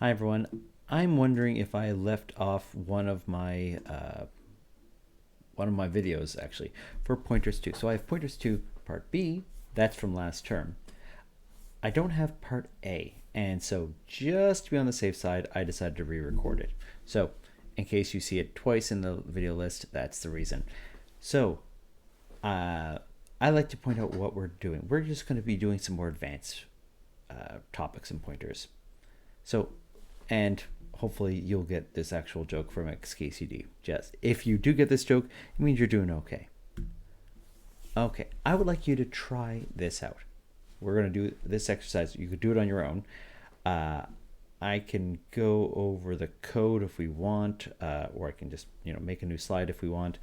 Hi everyone. I'm wondering if I left off one of my videos actually for Pointers2. So I have Pointers2 Part B. That's from last term. I don't have Part A, and so just to be on the safe side, I decided to re-record it. So in case you see it twice in the video list, that's the reason. So I like to point out what we're doing. We're just going to be doing some more advanced topics and pointers. So, and hopefully you'll get this actual joke from XKCD. Just if you do get this joke, it means you're doing okay. Okay, I would like you to try this out. We're going to do this exercise. You could do it on your own. I can go over the code if we want, or I can just make a new slide if we want.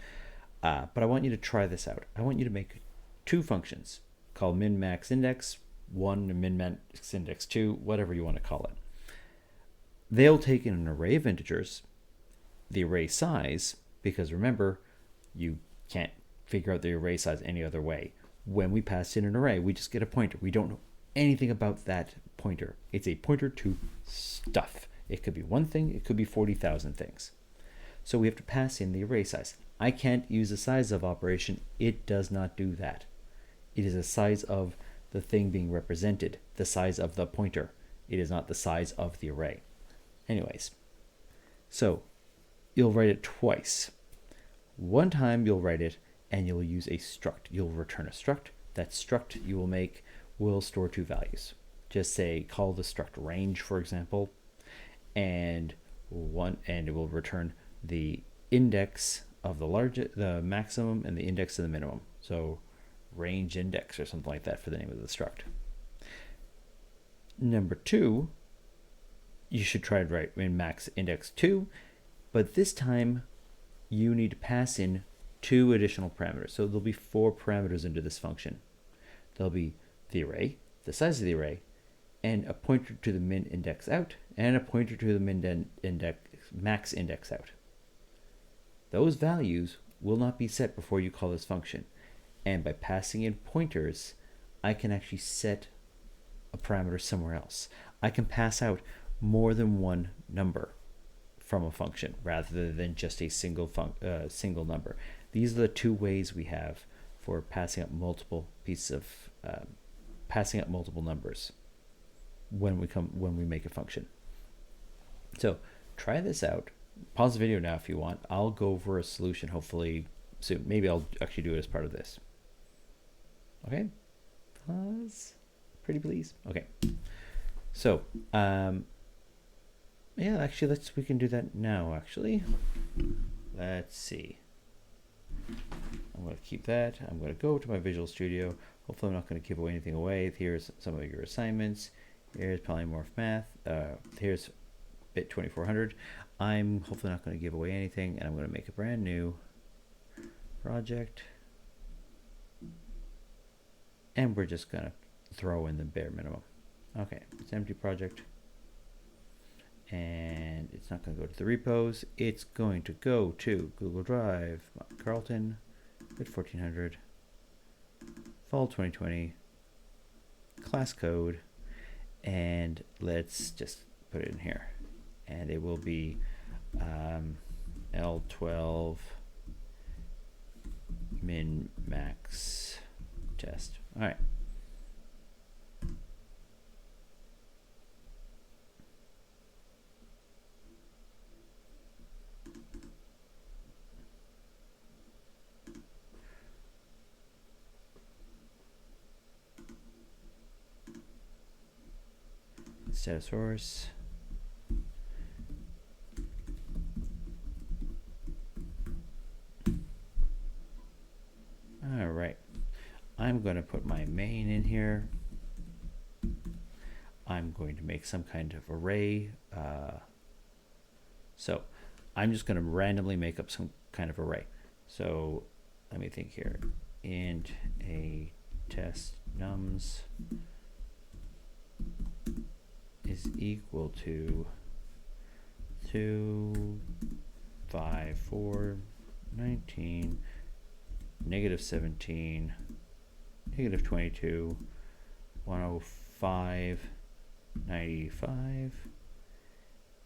But I want you to try this out. I want you to make two functions called min max index 1 and min max index 2, whatever you want to call it. They'll take in an array of integers, the array size, because remember, you can't figure out the array size any other way. When we pass in an array, we just get a pointer. We don't know anything about that pointer. It's a pointer to stuff. It could be one thing, it could be 40,000 things. So we have to pass in the array size. I can't use the size of operation. It does not do that. It is the size of the thing being represented, the size of the pointer. It is not the size of the array. Anyways, so you'll write it twice. One time you'll write it and you'll use a struct. You'll return a struct. That struct you will make will store two values. Just say call the struct range, for example, and it will return the index of the maximum and the index of the minimum. So range index or something like that for the name of the struct. Number two, you should try to write min max index 2, but this time you need to pass in two additional parameters. So there'll be 4 parameters into this function. There'll be the array, the size of the array, and a pointer to the min index out, and a pointer to the max index out. Those values will not be set before you call this function. And by passing in pointers, I can actually set a parameter somewhere else. I can pass out more than one number from a function rather than just a single number. These are the two ways we have for passing up multiple multiple numbers when we make a function. So try this out. Pause the video now if you want. I'll go over a solution hopefully soon. Maybe I'll actually do it as part of this. Okay, pause. Pretty please. Okay. So yeah, actually we can do that now actually. Let's see. I'm going to keep that. I'm going to go to my Visual Studio. Hopefully I'm not going to give anything away. Here's some of your assignments. Here's polymorph math. Here's bit 2400. I'm hopefully not going to give away anything, and I'm going to make a brand new project. And we're just going to throw in the bare minimum. Okay, it's an empty project. And it's not going to go to the repos. It's going to go to Google Drive, Carlton, bit 1400, fall 2020, class code, and let's just put it in here. And it will be L12 min max test. All right. Status source. All right, I'm going to put my main in here. I'm going to make some kind of array. So I'm just going to randomly make up some kind of array. So let me think here. Int a test nums is equal to 2, 5, 4, 19, negative 17, negative 22, 105, 95,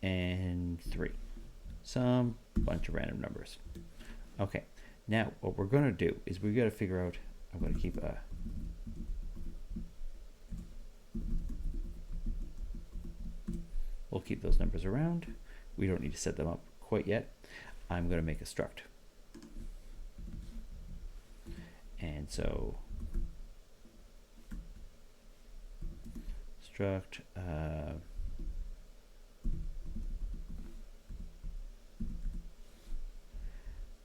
and 3. Some bunch of random numbers. Okay, now what we're going to do is we've got to figure out, I'm going to keep a we'll keep those numbers around. We don't need to set them up quite yet. I'm going to make a struct. And so struct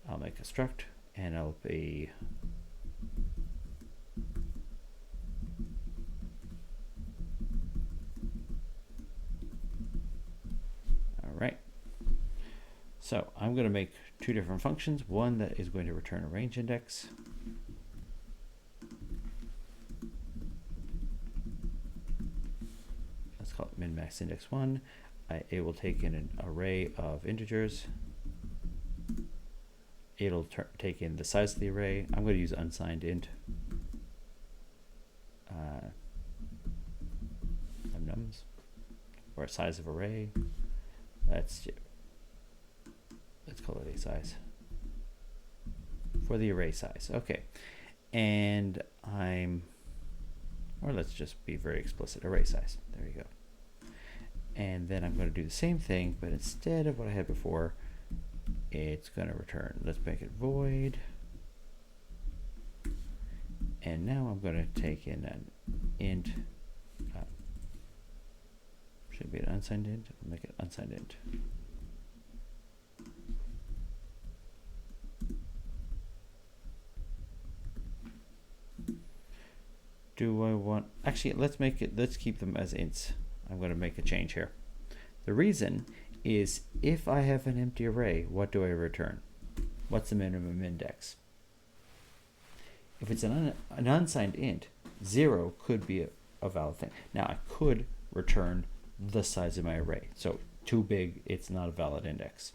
I'll make a struct and it'll be all right. So I'm going to make two different functions, one that is going to return a range index. Let's call it min-max index 1. It will take in an array of integers. It'll take in the size of the array. I'm going to use unsigned int. Nums or size of array. Let's call it a size for the array size. Okay, and or let's just be very explicit, array size. There you go. And then I'm going to do the same thing, but instead of what I had before, it's going to return. Let's make it void. And now I'm going to take in an int. Should be an unsigned int. I'll make it unsigned int. Do I want, actually, let's keep them as ints. I'm going to make a change here. The reason is if I have an empty array, what do I return? What's the minimum index? If it's an unsigned int, 0 could be a valid thing. Now I could return the size of my array. So too big, it's not a valid index.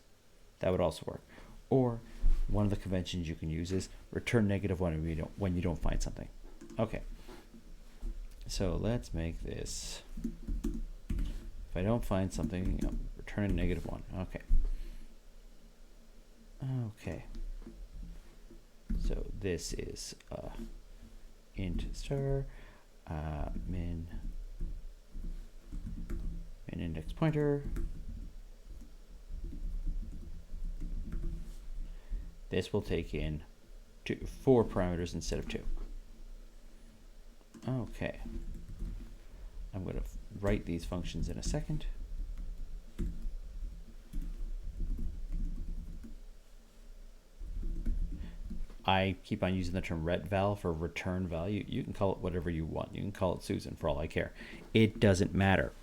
That would also work. Or one of the conventions you can use is return -1 when you don't find something. Okay. So let's make this, if I don't find something, return -1. Okay. Okay. So this is int star min index pointer. This will take in 4 parameters instead of 2. Okay. I'm going to write these functions in a second. I keep on using the term retval for return value. You can call it whatever you want. You can call it Susan for all I care. It doesn't matter.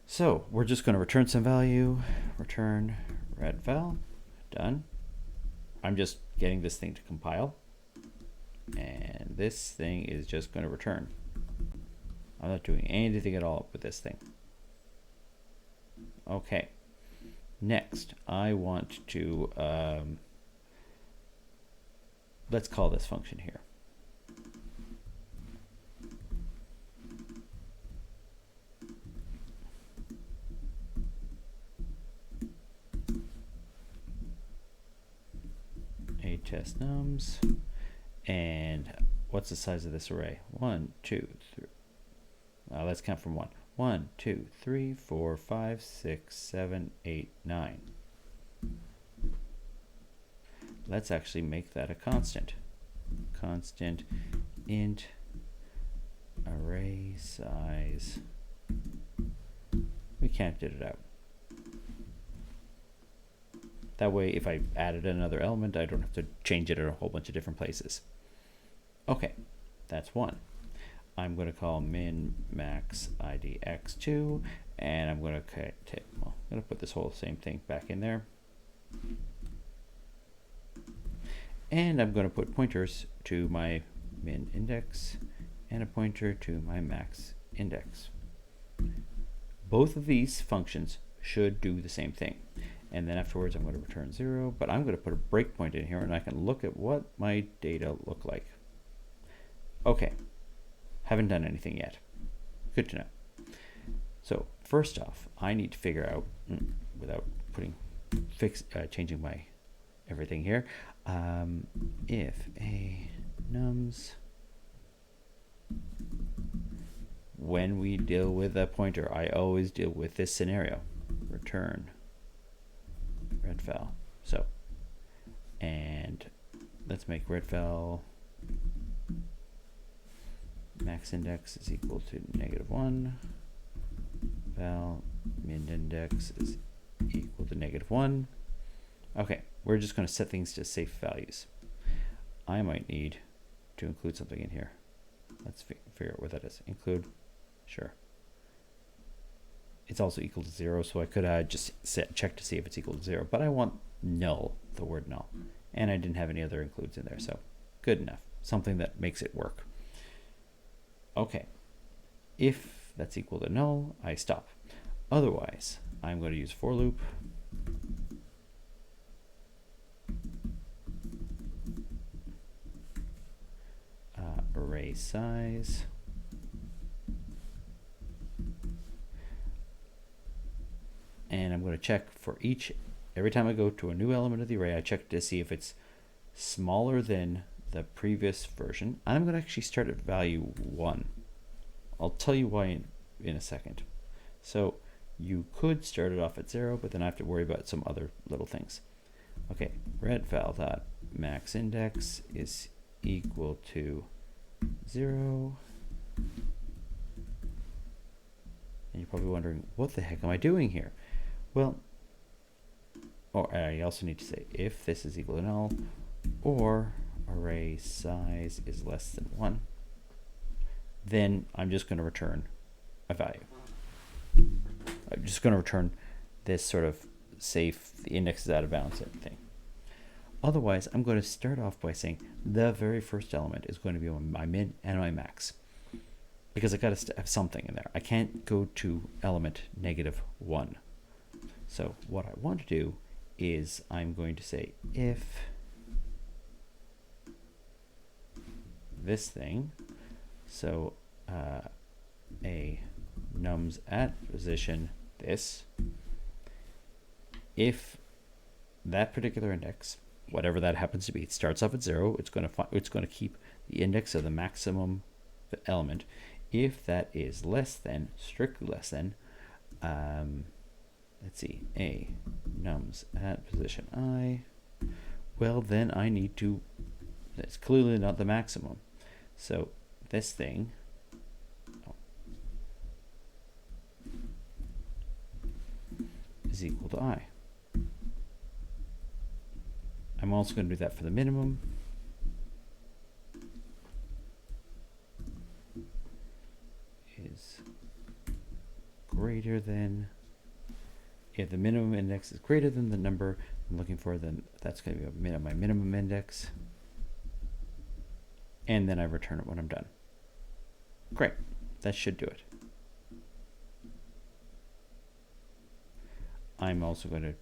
So we're just going to return some value. Return retval. Done. I'm just getting this thing to compile. And this thing is just going to return. I'm not doing anything at all with this thing. Okay. Next, I want to, let's call this function here. A test nums. And what's the size of this array? 1, 2, 3. Let's count from 1. 1, 2, 3, 4, 5, 6, 7, 8, 9. Let's actually make that a constant. Constant int array size. We can't get it out. That way, if I added another element, I don't have to change it in a whole bunch of different places. Okay, that's 1. I'm going to call min max id x2, and I'm going to put this whole same thing back in there. And I'm going to put pointers to my min index and a pointer to my max index. Both of these functions should do the same thing. And then afterwards I'm going to return 0, but I'm going to put a breakpoint in here and I can look at what my data look like. Okay, haven't done anything yet. Good to know. So first off, I need to figure out, without changing my everything here, if a nums, when we deal with a pointer, I always deal with this scenario, return red val. So, and let's make red val max index is equal to -1, val min index is equal to -1. Okay, we're just going to set things to safe values. I might need to include something in here. Let's figure out what that is. Include, sure. It's also equal to 0, so I could just check to see if it's equal to 0, but I want null, the word null. And I didn't have any other includes in there, so good enough. Something that makes it work. Okay, if that's equal to null, I stop. Otherwise, I'm going to use for loop. Array size. And I'm going to check for every time I go to a new element of the array, I check to see if it's smaller than the previous version. I'm going to actually start at value 1. I'll tell you why in a second. So you could start it off at 0, but then I have to worry about some other little things. Okay, red val dot max index is equal to 0. And you're probably wondering, what the heck am I doing here? Well, or I also need to say if this is equal to null, or array size is less than 1, then I'm just going to return a value. I'm just going to return this sort of safe, the index is out of bounds thing. Otherwise, I'm going to start off by saying the very first element is going to be my min and my max, because I got to have something in there. I can't go to element -1. So what I want to do is I'm going to say if this thing, so a nums at position this, if that particular index, whatever that happens to be, it starts off at 0, it's going to keep the index of the maximum element. If that is less than, strictly less than, let's see, a nums at position I, well then I need to, that's clearly not the maximum. So this thing, is equal to I. I'm also going to do that for the minimum. Is greater than, if the minimum index is greater than the number I'm looking for, then that's going to be my minimum index. And then I return it when I'm done. Great, that should do it. I'm also going to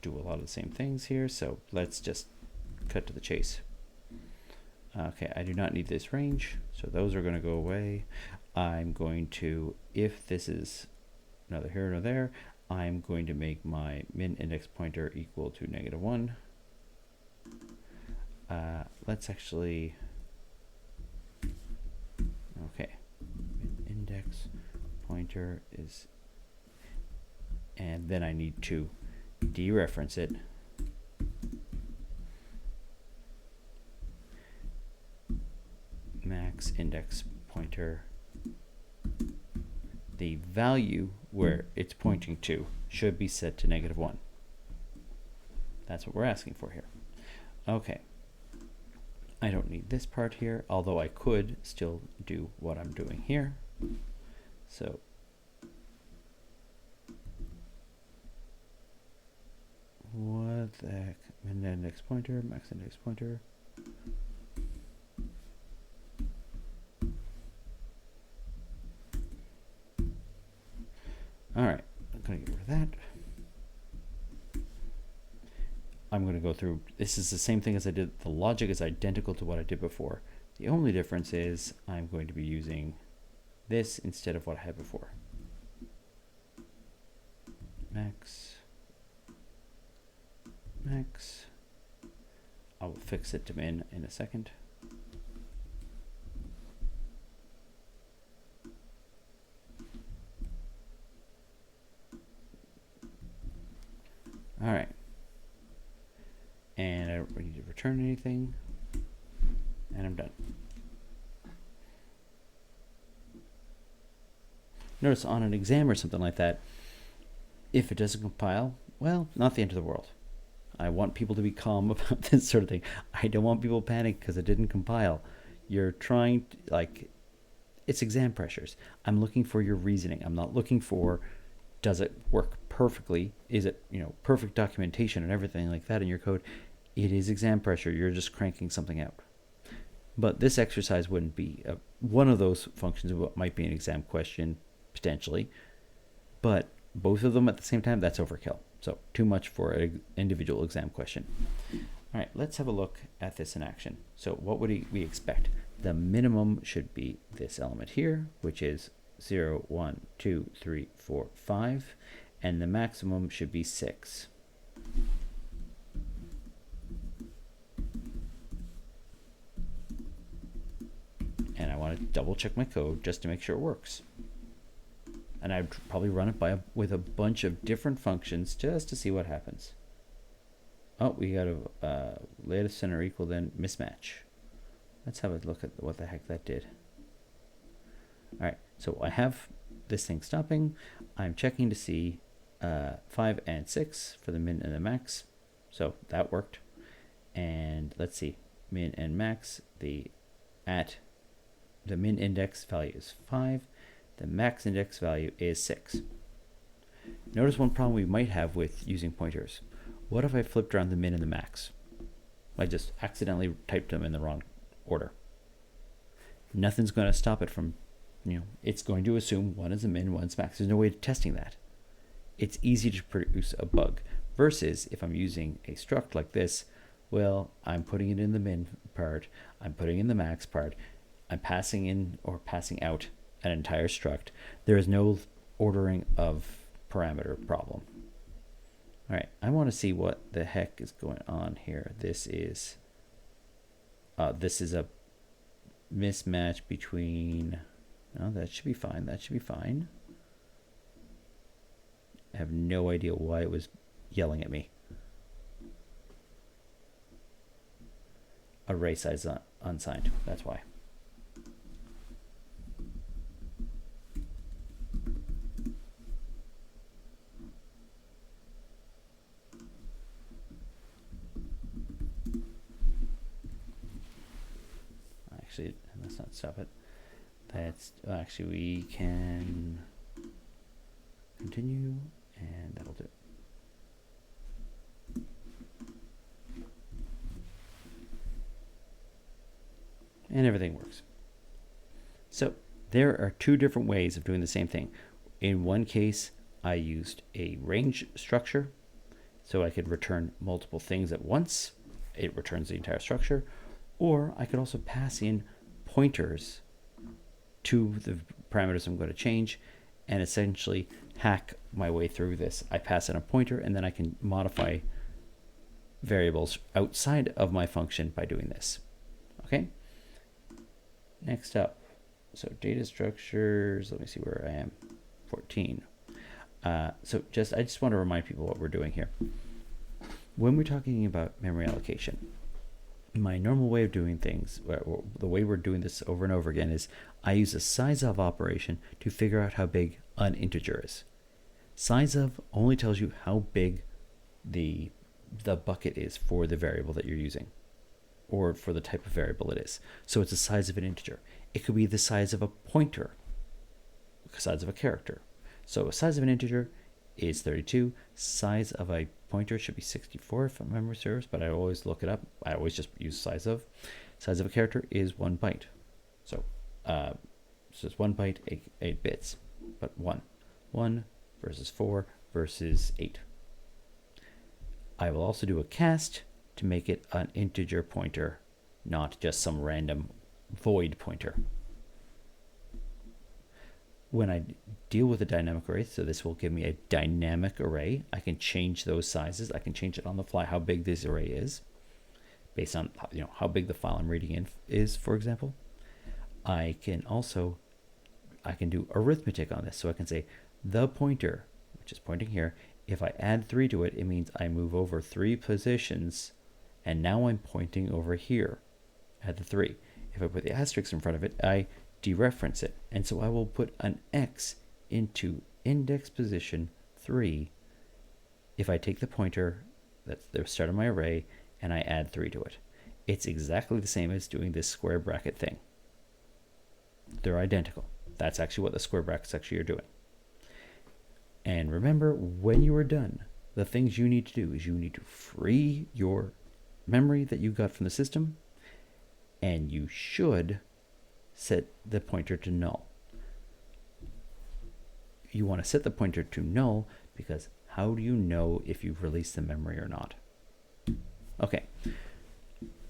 do a lot of the same things here, so let's just cut to the chase. Okay, I do not need this range, so those are going to go away. I'm going to, if this is neither here nor there, I'm going to make my min index pointer equal to -1. Let's actually, okay, min index pointer is, and then I need to dereference it. Max index pointer, the value where it's pointing to should be set to -1. That's what we're asking for here. Okay. I don't need this part here, although I could still do what I'm doing here. So what the heck? Min index pointer, max index pointer. All right, I'm going to get rid of that. I'm going to go through, this is the same thing as I did. The logic is identical to what I did before. The only difference is I'm going to be using this instead of what I had before. max, max. I'll fix it to min in a second. All right. And I don't need to return anything. And I'm done. Notice on an exam or something like that, if it doesn't compile, well, not the end of the world. I want people to be calm about this sort of thing. I don't want people panic because it didn't compile. You're trying to, like, it's exam pressures. I'm looking for your reasoning. I'm not looking for, does it work perfectly? Is it, perfect documentation and everything like that in your code? It is exam pressure. You're just cranking something out. But this exercise wouldn't be one of those functions. What might be an exam question potentially, but both of them at the same time, that's overkill. So too much for an individual exam question. All right, let's have a look at this in action. So what would we expect? The minimum should be this element here, which is 0, 1, 2, 3, 4, 5, and the maximum should be 6. And I want to double check my code just to make sure it works. And I'd probably run it with a bunch of different functions just to see what happens. Oh, we got a latest center equal then mismatch. Let's have a look at what the heck that did. All right, so I have this thing stopping. I'm checking to see 5 and 6 for the min and the max. So that worked. And let's see, min and max, the min index value is 5. The max index value is 6. Notice one problem we might have with using pointers. What if I flipped around the min and the max? I just accidentally typed them in the wrong order. Nothing's going to stop it from, it's going to assume one is a min, one's max. There's no way of testing that. It's easy to produce a bug. Versus if I'm using a struct like this, well, I'm putting it in the min part, I'm putting in the max part, I'm passing in or passing out an entire struct. There is no ordering of parameter problem. All right, I want to see what the heck is going on here. This is a mismatch between, no, that should be fine. That should be fine. I have no idea why it was yelling at me. Array size unsigned, that's why. Actually, let's not stop it. That's actually, we can continue, and that'll do it. And everything works. So there are two different ways of doing the same thing. In one case, I used a range structure, so I could return multiple things at once. It returns the entire structure. Or I could also pass in pointers to the parameters I'm going to change and essentially hack my way through this. I pass in a pointer and then I can modify variables outside of my function by doing this. Okay? Next up, so data structures, let me see where I am, 14. So I just want to remind people what we're doing here. When we're talking about memory allocation, my normal way of doing things, the way we're doing this over and over again, is I use a size of operation to figure out how big an integer is. Size of only tells you how big the bucket is for the variable that you're using, or for the type of variable it is. So it's the size of an integer. It could be the size of a pointer, the size of a character. So a size of an integer is 32. Size of a pointer should be 64 if my memory serves, but I always look it up. I always just use size of. Size of a character is 1 byte. So it's 1 byte, 8 bits, but 1. 1 versus 4 versus 8. I will also do a cast to make it an integer pointer, not just some random void pointer. when I deal with a dynamic array, so this will give me a dynamic array. I can change those sizes. I can change it on the fly how big this array is, based on how big the file I'm reading in is, for example. I can do arithmetic on this. So I can say the pointer, which is pointing here, if I add 3 to it, it means I move over 3 positions, and now I'm pointing over here at the 3. If I put the asterisk in front of it, I dereference it. And so I will put an X into index position 3 if I take the pointer, that's the start of my array, and I add 3 to it. It's exactly the same as doing this square bracket thing. They're identical. That's actually what the square brackets actually are doing. And remember, when you are done, the things you need to do is you need to free your memory that you got from the system, and you should set the pointer to null. You want to set the pointer to null because how do you know if you've released the memory or not? Okay,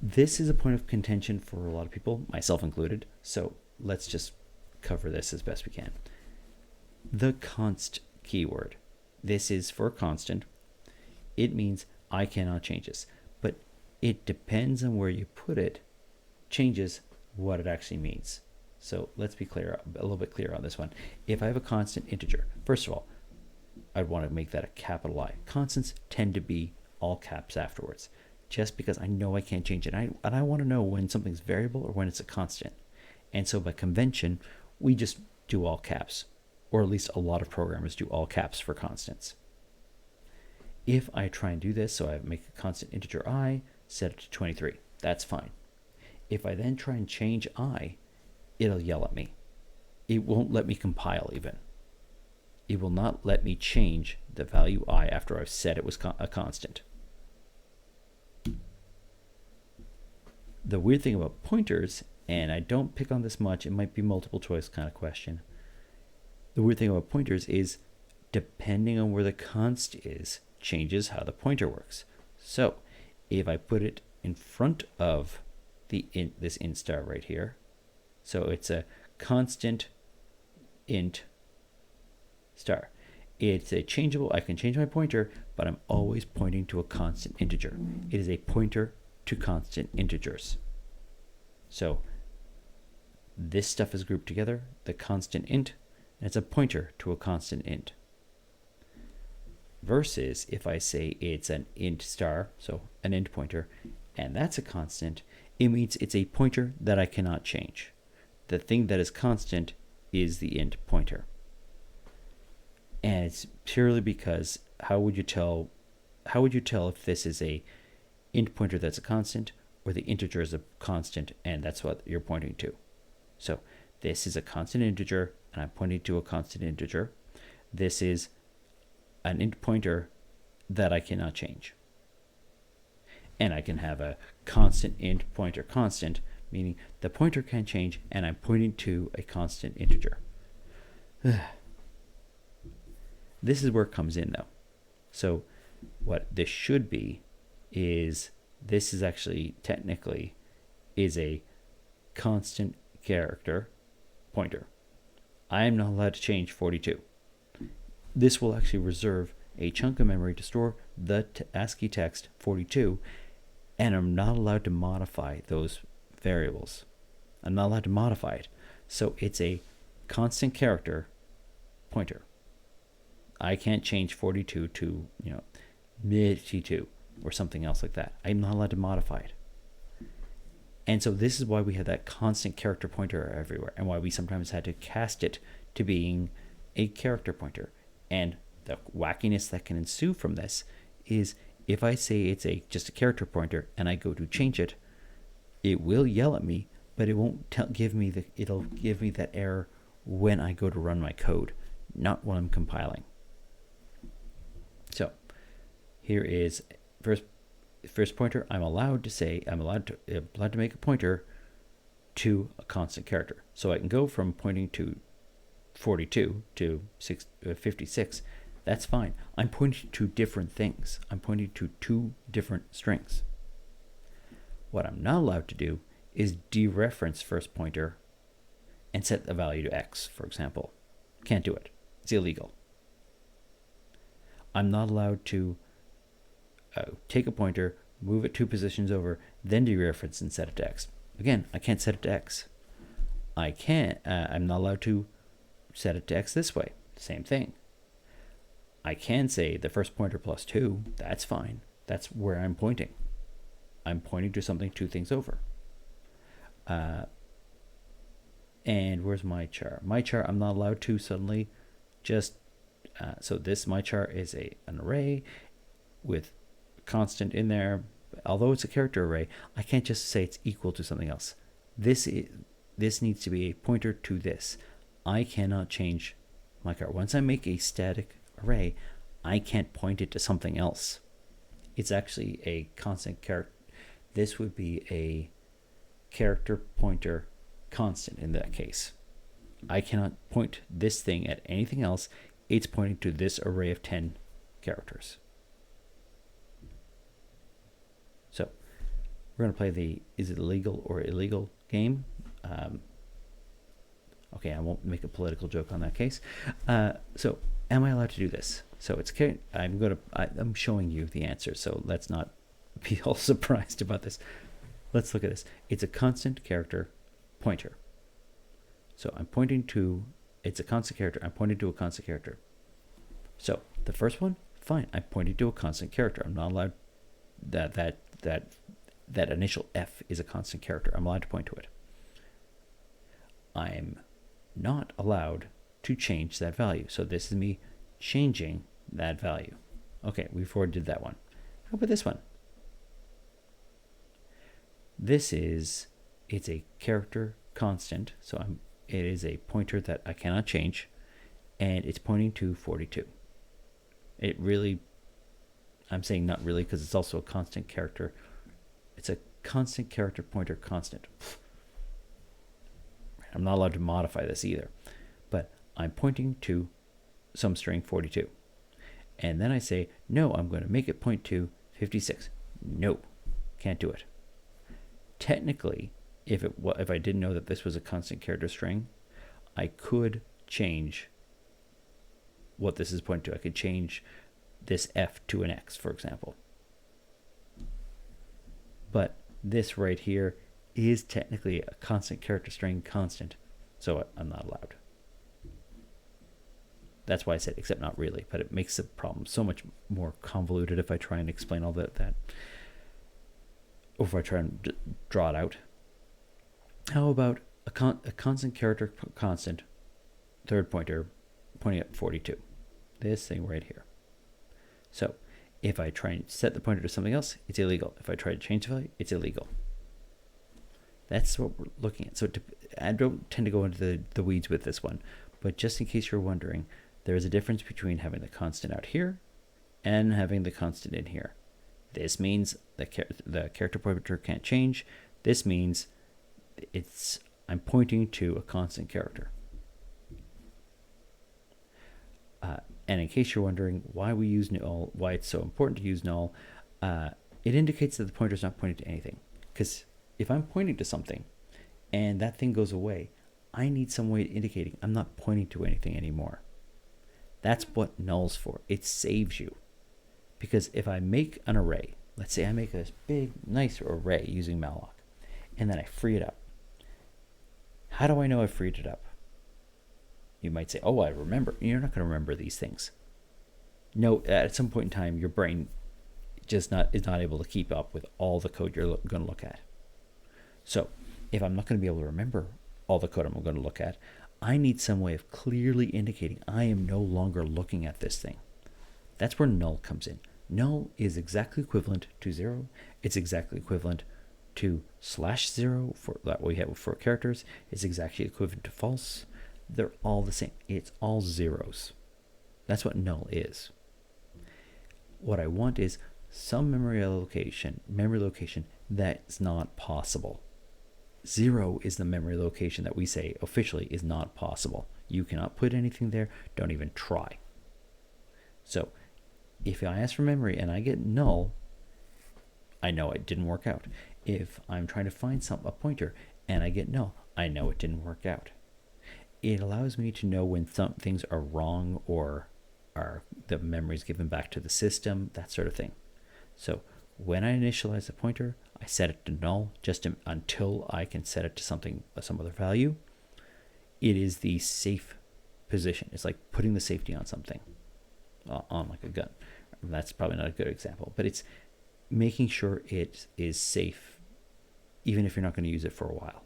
this is a point of contention for a lot of people, myself included, so let's just cover this as best we can. The const keyword. This is for constant. It means I cannot change this, but it depends on where you put it, changes what it actually means. So let's be clear, a little bit clearer on this one. If I have a constant integer, first of all, I'd want to make that a capital I. Constants tend to be all caps afterwards, just because I know I can't change it. And I want to know when something's variable or when it's a constant. And so by convention, we just do all caps, or at least a lot of programmers do all caps for constants. If I try and do this, so I make a constant integer I, set it to 23, that's fine. If I then try and change I, it'll yell at me. It won't let me compile even. It will not let me change the value I after I've said it was a constant. The weird thing about pointers, and I don't pick on this much, it might be multiple choice kind of question. The weird thing about pointers is depending on where the const is, changes how the pointer works. So if I put it in front of this int star right here, so it's a constant int star. It's a changeable, I can change my pointer, but I'm always pointing to a constant integer. It is a pointer to constant integers. So this stuff is grouped together, the constant int, and it's a pointer to a constant int. Versus if I say it's an int star, so an int pointer, and that's a constant, it means it's a pointer that I cannot change. The thing that is constant is the int pointer. And it's purely because how would you tell if this is a int pointer that's a constant or the integer is a constant and that's what you're pointing to? So this is a constant integer and I'm pointing to a constant integer. This is an int pointer that I cannot change. And I can have a constant int pointer constant, meaning the pointer can change and I'm pointing to a constant integer. This is where it comes in though. So what this should be is, this is actually technically is a constant character pointer. I am not allowed to change 42. This will actually reserve a chunk of memory to store the ASCII text 42, and I'm not allowed to modify those variables. I'm not allowed to modify it. So it's a constant character pointer. I can't change 42 to, mid-T2 or something else like that. I'm not allowed to modify it. And so this is why we have that constant character pointer everywhere, and why we sometimes had to cast it to being a character pointer. And the wackiness that can ensue from this is if I say it's just a character pointer and I go to change it, it will yell at me, but it won't it'll give me that error when I go to run my code, not when I'm compiling. So here is first pointer. I'm allowed to make a pointer to a constant character. So I can go from pointing to 42 to 56. That's fine. I'm pointing to different things. I'm pointing to two different strings. What I'm not allowed to do is dereference first pointer and set the value to X, for example. Can't do it. It's illegal. I'm not allowed to take a pointer, move it 2 positions over, then dereference and set it to X. Again, I can't set it to X. I'm not allowed to set it to X this way. Same thing. I can say the first pointer plus 2. That's fine. That's where I'm pointing. I'm pointing to something 2 things over. And where's my char? My char, I'm not allowed to suddenly just... so this, my char is an array with constant in there. Although it's a character array, I can't just say it's equal to something else. This needs to be a pointer to this. I cannot change my char. Once I make a static array, I can't point it to something else. It's actually a constant character. This would be a character pointer constant in that case. I cannot point this thing at anything else. It's pointing to this array of 10 characters. So we're going to play the is it legal or illegal game. Okay, I won't make a political joke on that case. So am I allowed to do this? So I'm showing you the answer, so let's not be all surprised about this. Let's look at this. It's a constant character pointer. So I'm pointing to, it's a constant character. I'm pointing to a constant character. So the first one, fine. I'm pointing to a constant character. I'm not allowed that initial F is a constant character. I'm allowed to point to it. I'm not allowed to change that value. So this is me changing that value. Okay, we've already did that one. How about this one? It's a character constant. So it is a pointer that I cannot change, and it's pointing to 42. I'm saying not really because it's also a constant character. It's a constant character pointer constant. I'm not allowed to modify this either, but I'm pointing to some string 42. And then I say, no, I'm going to make it point to 56. No, can't do it. Technically, if I didn't know that this was a constant character string, I could change what this is pointing to. I could change this F to an X, for example. But this right here is technically a constant character string constant, so I'm not allowed. That's why I said except not really, but it makes the problem so much more convoluted if I try and explain all that or if I try and draw it out. How about a constant character constant third pointer pointing at 42? This thing right here. So if I try and set the pointer to something else, it's illegal. If I try to change the value, it's illegal. That's what we're looking at. So I don't tend to go into the weeds with this one, but just in case you're wondering, there is a difference between having the constant out here and having the constant in here. This means the character pointer can't change. This means I'm pointing to a constant character. And in case you're wondering why we use null, why it's so important to use null, it indicates that the pointer is not pointing to anything. Because if I'm pointing to something and that thing goes away, I need some way of indicating I'm not pointing to anything anymore. That's what null's for. It saves you. Because if I make an array, let's say I make this big, nice array using malloc, and then I free it up. How do I know I freed it up? You might say, oh, I remember. You're not going to remember these things. No, at some point in time, your brain is not able to keep up with all the code you're going to look at. So if I'm not going to be able to remember all the code I'm going to look at, I need some way of clearly indicating I am no longer looking at this thing. That's where null comes in. Null is exactly equivalent to 0. It's exactly equivalent to /0 for that we have for characters. It's exactly equivalent to false. They're all the same. It's all zeros. That's what null is. What I want is some memory location that's not possible. 0 is the memory location that we say officially is not possible. You cannot put anything there. Don't even try. So if I ask for memory and I get null, I know it didn't work out. If I'm trying to find a pointer and I get null, I know it didn't work out. it allows me to know when some things are wrong or are the memory is given back to the system, that sort of thing. So when I initialize the pointer, I set it to null just until I can set it to some other value. It is the safe position. It's like putting the safety on something, on like a gun. That's probably not a good example, but it's making sure it is safe even if you're not going to use it for a while.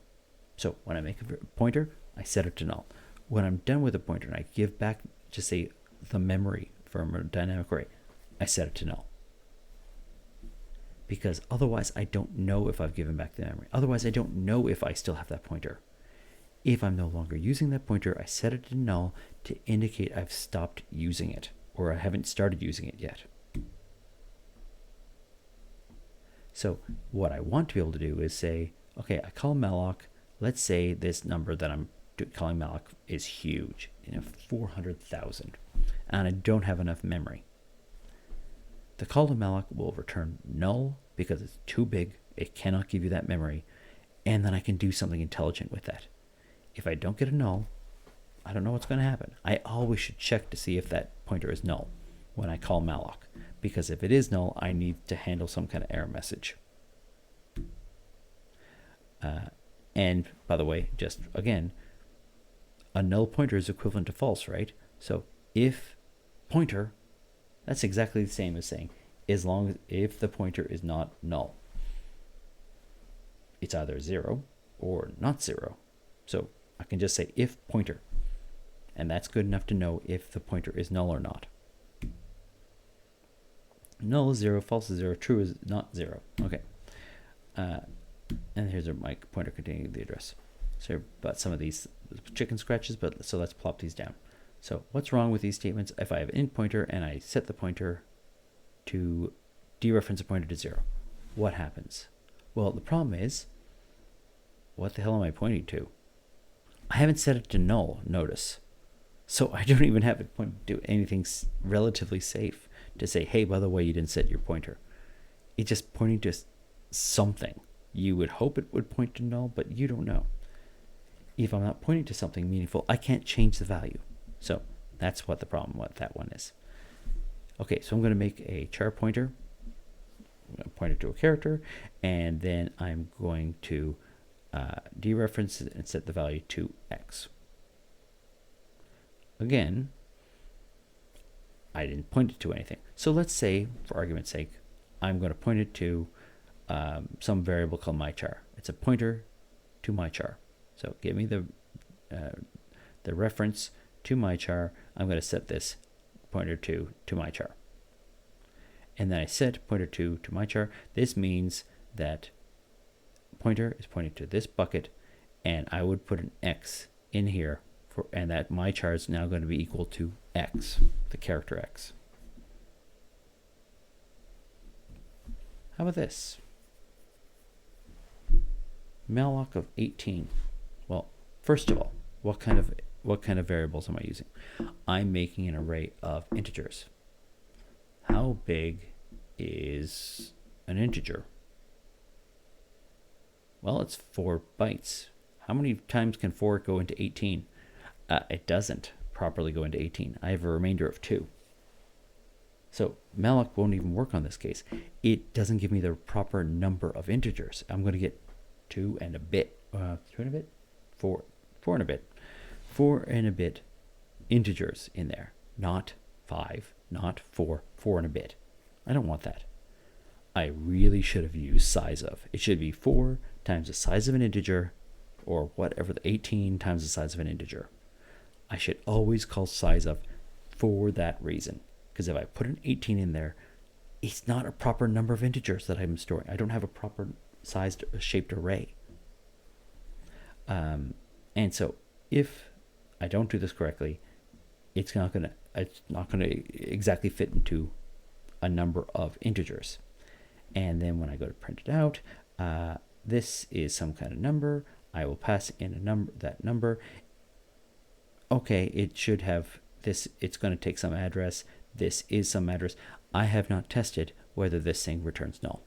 So when I make a pointer, I set it to null. When I'm done with a pointer and I give back, just say, the memory from a dynamic array, I set it to null. Because otherwise I don't know if I've given back the memory. Otherwise I don't know if I still have that pointer. If I'm no longer using that pointer, I set it to null to indicate I've stopped using it, or I haven't started using it yet. So what I want to be able to do is say, okay, I call malloc. Let's say this number that I'm calling malloc is huge, 400,000, and I don't have enough memory. The call to malloc will return null because it's too big. It cannot give you that memory, and then I can do something intelligent with that. If I don't get a null, I don't know what's going to happen. I always should check to see if that pointer is null when I call malloc, because if it is null, I need to handle some kind of error message. And by the way, just again, a null pointer is equivalent to false, right? So if pointer, that's exactly the same as saying if the pointer is not null, it's either 0 or not 0. So I can just say if pointer, and that's good enough to know if the pointer is null or not. Null is 0, false is 0, true is not 0. Okay. And here's my pointer containing the address. So about some of these chicken scratches, but so let's plop these down. So what's wrong with these statements? If I have an int pointer and I set the pointer to dereference a pointer to 0, what happens? Well, the problem is, what the hell am I pointing to? I haven't set it to null, notice. So I don't even have it point to anything relatively safe to say, hey, by the way, you didn't set your pointer. It's just pointing to something. You would hope it would point to null, but you don't know. If I'm not pointing to something meaningful, I can't change the value. So that's what the problem with that one is. Okay, so I'm going to make a char pointer. I'm going to point it to a character, and then I'm going to dereference it and set the value to x. Again, I didn't point it to anything. So let's say, for argument's sake, I'm going to point it to some variable called mychar. It's a pointer to mychar. So give me the reference to mychar. I'm going to set this pointer to mychar. And then I set pointer to mychar. This means that pointer is pointing to this bucket, and I would put an x in here, and that mychar is now going to be equal to x, the character x. How about this? Malloc of 18. Well, first of all, what kind of variables am I using? I'm making an array of integers. How big is an integer? Well, it's 4 bytes. How many times can 4 go into 18? It doesn't properly go into 18. I have a remainder of 2. So malloc won't even work on this case. It doesn't give me the proper number of integers. I'm going to get 2 and a bit. 2 and a bit? 4 and a bit. 4 and a bit integers in there. Not 5, not 4, 4 and a bit. I don't want that. I really should have used size of. It should be 4 times the size of an integer, or whatever, the 18 times the size of an integer. I should always call size of for that reason. Because if I put an 18 in there, it's not a proper number of integers that I'm storing. I don't have a proper sized shaped array. And so if I don't do this correctly, it's not gonna exactly fit into a number of integers. And then when I go to print it out, this is some kind of number. I will pass in a number, that number. Okay, it should have this. It's going to take some address. This is some address. I have not tested whether this thing returns null,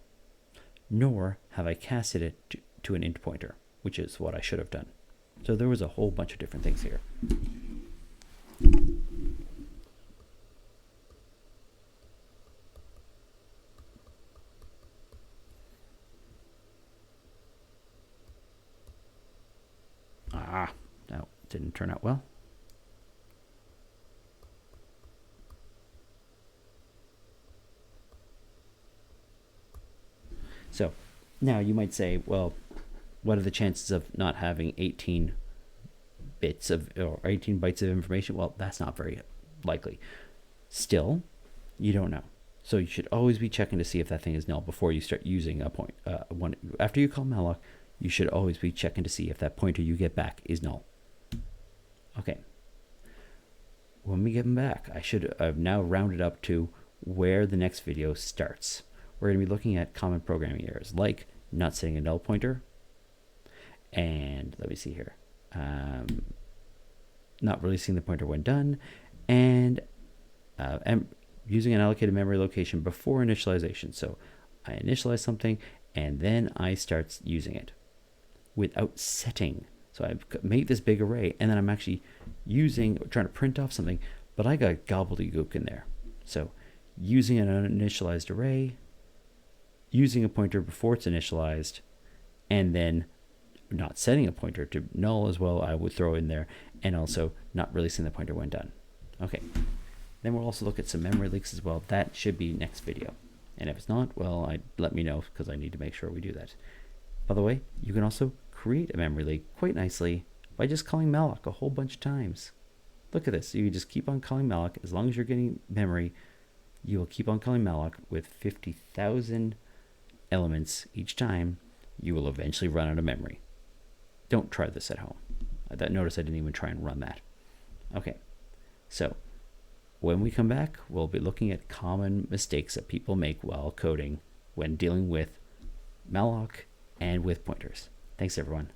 nor have I casted it to an int pointer, which is what I should have done. So there was a whole bunch of different things here. No, didn't turn out well. So now you might say, well, what are the chances of not having 18 bits of or 18 bytes of information? Well, that's not very likely. Still, you don't know. So you should always be checking to see if that thing is null before you start using a point. After you call malloc, you should always be checking to see if that pointer you get back is null. Okay. When we get them back, I've now rounded up to where the next video starts. We're going to be looking at common programming errors like not setting a null pointer, and let me see here, not releasing the pointer when done, and using an allocated memory location before initialization. So I initialize something and then I start using it without setting. So I made this big array and then I'm actually trying to print off something, but I got gobbledygook in there. So using an uninitialized array, using a pointer before it's initialized, and then not setting a pointer to null as well, I would throw in there, and also not releasing the pointer when done. Okay, then we'll also look at some memory leaks as well. That should be next video. And if it's not, well, let me know because I need to make sure we do that. By the way, you can also create a memory leak quite nicely by just calling malloc a whole bunch of times. Look at this. You just keep on calling malloc. As long as you're getting memory, you will keep on calling malloc with 50,000 elements each time. You will eventually run out of memory. Don't try this at home. Notice I didn't even try and run that. Okay, so when we come back, we'll be looking at common mistakes that people make while coding when dealing with malloc and with pointers. Thanks, everyone.